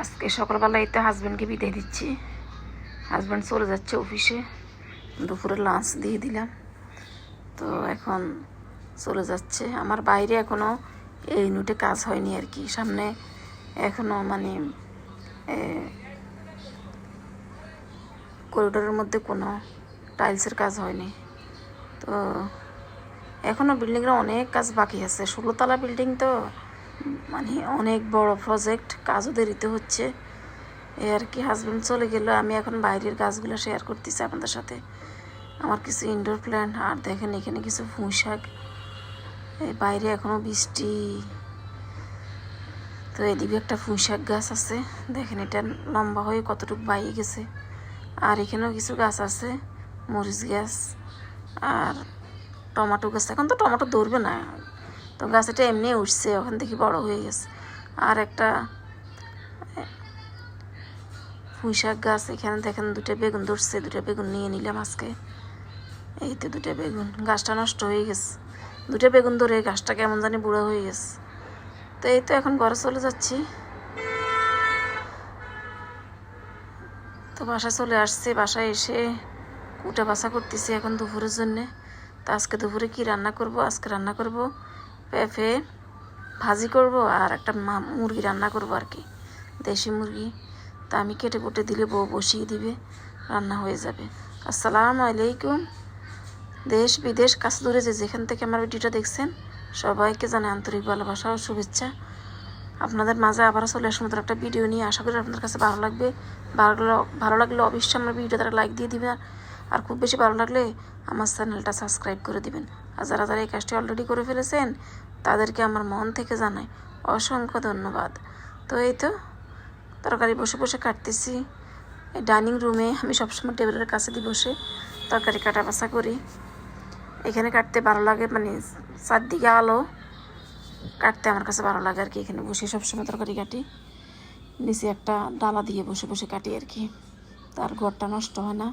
আজকে সকালবেলায় তো হাজব্যান্ডকে বিদায় দিচ্ছি। হাজব্যান্ড চলে যাচ্ছে অফিসে, দুপুরে লাঞ্চ দিয়ে দিলাম, তো এখন চলে যাচ্ছে। আমার বাইরে এখনও এই ইউনিটে কাজ হয়নি আর কি, সামনে এখনও মানে করিডোরের মধ্যে কোনো টাইলসের কাজ হয়নি। তো এখনও বিল্ডিংয়ের অনেক কাজ বাকি আছে, 16তলা বিল্ডিং তো মানে অনেক বড় প্রজেক্ট, কাজও দেরিতে হচ্ছে এই আর কি। হাজব্যান্ড চলে গেল, আমি এখন বাইরের কাজগুলো শেয়ার করতেছি আপনাদের সাথে। আমার কিছু ইনডোর প্ল্যান্ট, আর দেখেন এখানে কিছু পুঁই শাক। এই বাইরে এখনও বৃষ্টি, তো এদিকে একটা পুঁই শাক গাছ আছে, দেখেন এটা লম্বা হয়ে কতটুকু বাইয়ে গেছে। আর এখানেও কিছু গাছ আছে, মরিচ গাছ আর টমেটো গাছ। এখন তো টমেটো ধরবে না, তো গাছ এটা এমনি উঠছে, ওখান থেকে বড় হয়ে গেছে। আর একটা পুঁই শাক গাছ, এখানে দেখেন দুটো বেগুন ধরছে, দুটো বেগুন নিয়ে নিলাম আজকে। এই তো দুটো বেগুন, গাছটা নষ্ট হয়ে গেছে, দুটো বেগুন ধরে গাছটা কেমন জানি বুড়ো হয়ে গেছে। তো এই তো এখন ঘরে চলে যাচ্ছি। তো বাসায় চলে আসছে, বাসায় এসে কুটা বাছা করতেছি এখন দুপুরের জন্যে। তো আজকে দুপুরে কি রান্না করব? আজকে রান্না করব পেঁপে ভাজি করব, আর একটা মুরগি রান্না করব আর কি, দেশি মুরগি। তা আমি কেটে কুটে দিলে বউ বসিয়ে দিবে, রান্না হয়ে যাবে। আসসালামু আলাইকুম। দেশ বিদেশ কাছে দূরে যে যেখান থেকে আমার ভিডিওটা দেখছেন, সবাইকে জানাই আন্তরিক ভালোবাসা ও শুভেচ্ছা। আপনাদের মাঝে আবারও চলে আসার মতো একটা ভিডিও নিয়ে, আশা করি আপনাদের কাছে ভালো লাগবে। ভালো লাগলে অবশ্যই আমার ভিডিওটা লাইক দিয়ে দিবেন, আর খুব বেশি ভালো লাগলে আমার চ্যানেলটা সাবস্ক্রাইব করে দিবেন। আর যারা যারা এই কাজটি অলরেডি করে ফেলেছেন তাদেরকে আমার মন থেকে জানাই অসংখ্য ধন্যবাদ। তো এই তো তরকারি বসে বসে কাটতেছি এই ডাইনিং রুমে। আমি সবসময় টেবিলের কাছে দিয়ে বসে তরকারি কাটা বাছা করি, এখানে কাটতে ভালো লাগে, মানে চারদিকে আলো, কাটতে আমার কাছে ভালো লাগে আর কি। এখানে বসে সবসময় তরকারি কাটি, নিচে একটা ডালা দিয়ে বসে বসে কাটি আর কি, তার ঘরটা নষ্ট হয় না,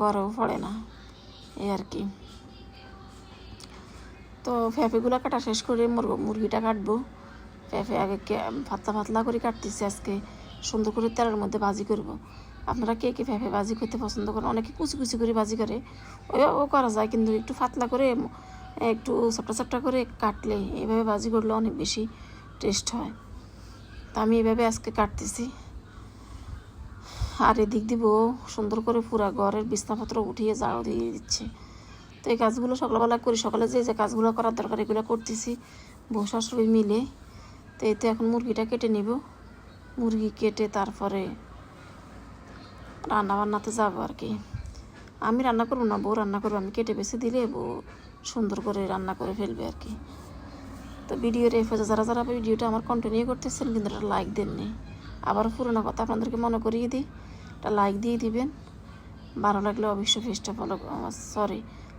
ঘরেও পড়ে না এই আর কি। তো পেঁপেগুলো কাটা শেষ করে মুরগিটা কাটবো। পেঁপে আগে পাতলা পাতলা করে কাটতেছি, আজকে সুন্দর করে তেলের মধ্যে ভাজি করব। আপনারা কে কে পেঁপে ভাজি করতে পছন্দ করেন? অনেকে কুচি কুচি করে ভাজি করে, ও করা যায়, কিন্তু একটু পাতলা করে একটু চাপটা চাপটা করে কাটলে, এইভাবে ভাজি করলে অনেক বেশি টেস্ট হয়। তা আমি এইভাবে আজকে কাটতেছি। আর এদিক দিব সুন্দর করে পুরা ঘরের বিছনাপত্র উঠিয়ে ঝাড়ু দিয়ে দিচ্ছে। তো এই কাজগুলো সকালবেলা করি, সকালে যে কাজগুলো করার দরকার এগুলো করতেছি বউ শাশুড়ি মিলে। তো এই তো এখন মুরগিটা কেটে নিব, মুরগি কেটে তারপরে রান্না বান্নাতে যাবো আর কি। আমি রান্না করবো না, বউ রান্না করবো, আমি কেটে বেছে দিলে বউ সুন্দর করে রান্না করে ফেলবে আর কি। তো ভিডিওর এই যারা যারা ভিডিওটা আমার কন্টিনিউ করতেছেন কিন্তু একটা লাইক দেননি, আবার পুরোনো কথা আপনাদেরকে মনে করিয়ে দিই, একটা লাইক দিয়ে দিবেন। ভালো লাগলে অবশ্যই পেজটা ফলো,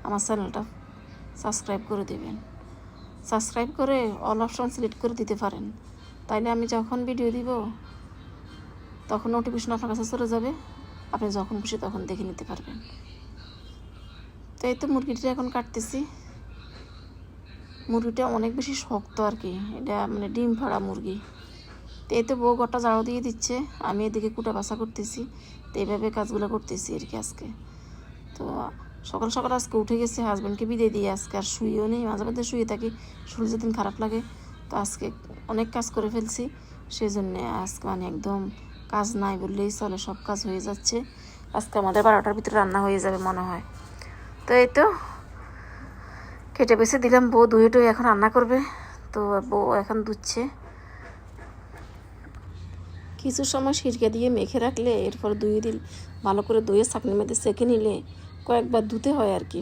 আমার চ্যানেলটা সাবস্ক্রাইব করে দেবেন। সাবস্ক্রাইব করে অল অপশন সিলেক্ট করে দিতে পারেন, তাইলে আমি যখন ভিডিও দিব তখন নোটিফিকেশন আপনার কাছে চলে যাবে, আপনি যখন খুশি তখন দেখে নিতে পারবেন। তো এই তো মুরগিটা এখন কাটতেছি। মুরগিটা অনেক বেশি শক্ত আর কি, এটা মানে ডিম ফাড়া মুরগি। তো এই তো বউ ঘরটা ঝাড়ু দিয়ে দিচ্ছে, আমি এদিকে কুটা বাছা করতেছি। তো এইভাবে কাজগুলো করতেছি আর কি আজকে। তো সকাল সকাল আজকে উঠে গেছে, হাজব্যান্ডকে বিদায় দিয়ে আজকে আর শুয়েও নেই, মাঝে মাঝে শুয়ে থাকি, শরীর যেদিন খারাপ লাগে। তো আজকে অনেক কাজ করে ফেলছি, সেই জন্যে আজকে মানে একদম কাজ নাই বললেই চলে, সব কাজ হয়ে যাচ্ছে। আজকে আমাদের 12টার ভিতরে রান্না হয়ে যাবে মনে হয়। তো এই তো কেটে বেছে দিলাম, বউ ধুয়ে টুয়ে এখন রান্না করবে। তো বউ এখন ধুচ্ছে। কিছু সময় সিরকা দিয়ে মেখে রাখলে এরপর ভালো করে ধুয়ে ছাঁকনির মধ্যে সেঁকে নিলে কয়েকবার ধুতে হয় আর কি।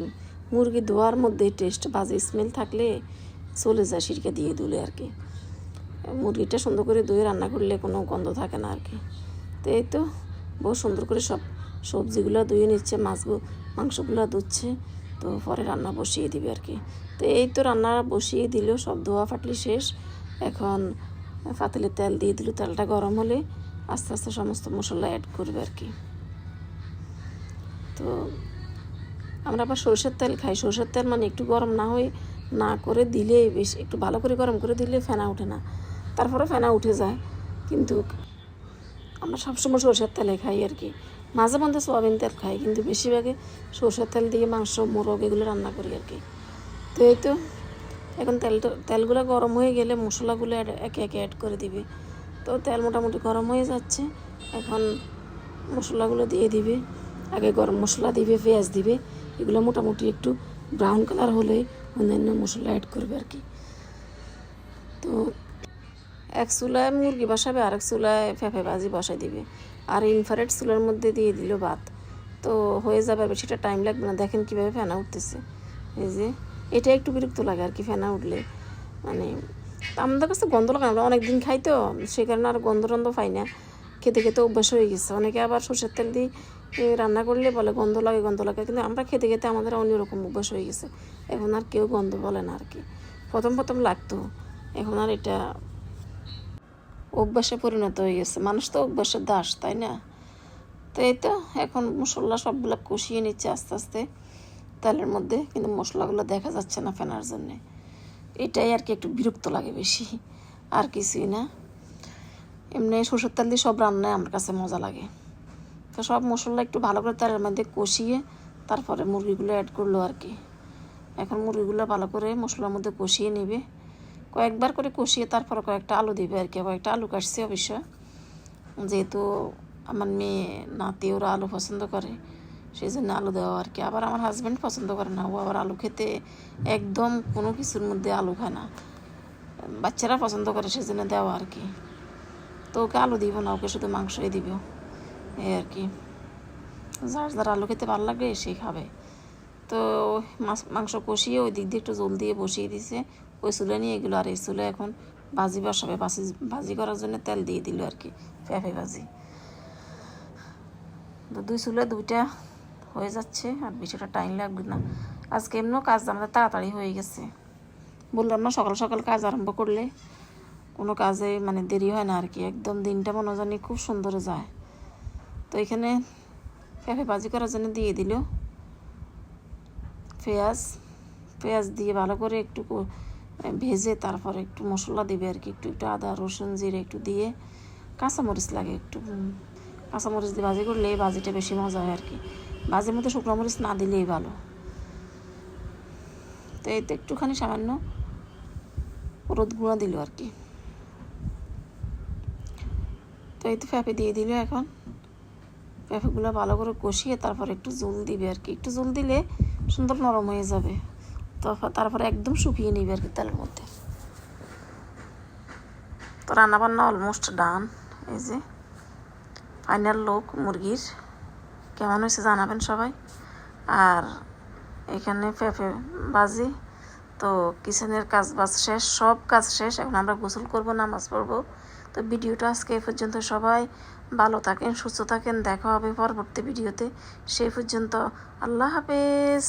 মুরগি ধোয়ার মধ্যে টেস্ট, বাজে স্মেল থাকলে চলে যায় সিরকা দিয়ে ধুলে আর কি। মুরগিটা সুন্দর করে ধুয়ে রান্না করলে কোনো গন্ধ থাকে না আর কি। তো এই তো বহু সুন্দর করে সব সবজিগুলো ধুয়ে নিচ্ছে, মাংসগুলো ধুচ্ছে, তো পরে রান্না বসিয়ে দিবে আর কি। তো এই তো রান্না বসিয়ে দিল, সব ধোয়া ফাটলি শেষ। এখন পাতিলে তেল দিয়ে দিল, তেলটা গরম হলে আস্তে আস্তে সমস্ত মশলা অ্যাড করবে আর কি। তো আমরা আবার সরষের তেল খাই, সরষের তেল মানে একটু গরম না করে দিলে, বেশ একটু ভালো করে গরম করে দিলে ফেনা ওঠে না, তারপরে ফেনা উঠে যায়, কিন্তু আমরা সবসময় সরষের তেলে খাই আর কি, মাঝে মধ্যে সোয়াবিন তেল খাই, কিন্তু বেশিরভাগে সরষের তেল দিয়ে মাংস মোরগ এগুলো রান্না করি আর কি। তো এই তো এখন তেলগুলো গরম হয়ে গেলে মশলাগুলো একে একে অ্যাড করে দিবে। তো তেল মোটামুটি গরম হয়ে যাচ্ছে, এখন মশলাগুলো দিয়ে দিবে। আগে গরম মশলা দিবে, পেঁয়াজ দিবে, এগুলো মোটামুটি একটু ব্রাউন কালার হলে অন্যান্য মশলা অ্যাড করবে আর কি। তো এক চুলায় মুরগি বসাবে, আরেক চুলায় পেঁপে ভাজি বসাই দিবে, আর ইনফ্রারেড চুলার মধ্যে দিয়ে দিল ভাত। তো হয়ে যাবে, আর বেশিটা টাইম লাগবে না। দেখেন কীভাবে ফেনা উঠতেছে, এই যে এটা একটু বিরক্ত লাগে আর কি ফেনা উঠলে, মানে আমাদের কাছে গন্ধ লাগে, আমরা অনেক দিন খাই তো সেই কারণে আর গন্ধ টন্ধ পাই না, খেতে খেতে অভ্যাস হয়ে গেছে। অনেকে আবার সরষের তেল দিয়ে রান্না করলে বলে গন্ধ লাগে গন্ধ লাগে, কিন্তু আমরা খেতে খেতে আমাদের অন্যরকম অভ্যাস হয়ে গেছে। এখন আর কেউ গন্ধ বলে না আর কি, প্রথম প্রথম লাগতো, এখন আর এটা অভ্যাসে পরিণত হয়ে গেছে। মানুষ তো অভ্যাসের দাস, তাই না? তো এই তো এখন মশলা সবগুলো কষিয়ে নিচ্ছে আস্তে আস্তে তেলের মধ্যে, কিন্তু মশলাগুলো দেখা যাচ্ছে না ফেনার জন্যে। এটাই আর কি একটু বিরক্ত লাগে বেশি, আর কিছুই না। এমনি সরষের তেল দিয়ে সব রান্নায় আমার কাছে মজা লাগে। তো সব মশলা একটু ভালো করে তেলের মধ্যে কষিয়ে তারপরে মুরগিগুলো অ্যাড করলো আর কি। এখন মুরগিগুলো ভালো করে মশলার মধ্যে কষিয়ে নেবে, কয়েকবার করে কষিয়ে তারপরে কয়েকটা আলু দিবে আর কি। কয়েকটা আলু কাটছি অবশ্য, যেহেতু আমার মেয়ে নাতি ওরা আলু পছন্দ করে সেই জন্য আলু দেওয়া আর কি। আবার আমার হাজব্যান্ড পছন্দ করে না, ও আবার আলু খেতে একদম কোনো কিছুর মধ্যে আলু খায় না, বাচ্চারা পছন্দ করে সেই জন্য দেওয়া আর কি। তো ওকে আলু দিব না, ওকে শুধু মাংসই দিব, এই আর কি। যার যার আলু খেতে ভালো লাগে সেই খাবে। তো মাংস কষিয়ে ওই দিক দিয়ে একটু জল দিয়ে বসিয়ে দিছে ওই চুলে নিয়ে এগুলো, আর এই চুলে এখন ভাজি বসাবে। ভাজি করার জন্য তেল দিয়ে দিল আর কি, পেঁপে ভাজি। তো দুই চুলে দুইটা হয়ে যাচ্ছে, আর বেশিটা টাইম লাগবে না। আজকে এমনিও কাজ আমাদের তাড়াতাড়ি হয়ে গেছে, বললাম না সকাল সকাল কাজ আরম্ভ করলে কোনো কাজে মানে দেরি হয় না আর কি, একদম দিনটা মনে জানি খুব সুন্দর যায়। তো এখানে পেঁপে ভাজি করার জন্য দিয়ে দিল পেঁয়াজ দিয়ে ভালো করে একটু ভেজে তারপরে একটু মশলা দিবে আর কি, একটু আদা রসুন জিরে একটু দিয়ে, কাঁচামরিচ লাগে একটু, কাঁচামরিচ দিয়ে ভাজি করলে এই ভাজিটা বেশি মজা হয় আর কি। ভাজির মধ্যে শুকনো মরিচ না দিলেই ভালো। তো এতে একটুখানি সামান্য হলুদ গুঁড়া দিল আর কি। তো এই তো পেঁপে দিয়ে দিল, এখন পেঁপেগুলো ভালো করে কষিয়ে তারপর একটু জল দিবে আর কি। একটু জল দিলে সুন্দর নরম হয়ে যাবে, তো তারপরে একদম শুকিয়ে নিবে আর কি তেলের মধ্যে। তো রান্নাবান্না অলমোস্ট ডান। এই যে ফাইনাল লুক মুরগির, কেমন হয়েছে জানাবেন সবাই। আর এখানে পেঁপে ভাজি, তো কিচেনের কাজ বাজ শেষ, সব কাজ শেষ। এখন আমরা গোসল করব, নামাজ পড়বো। তো ভিডিওটা আজকে এই পর্যন্ত, সবাই ভালো থাকেন, সুস্থ থাকেন, দেখা হবে পরবর্তী ভিডিওতে। সেই পর্যন্ত আল্লাহ হাফেজ।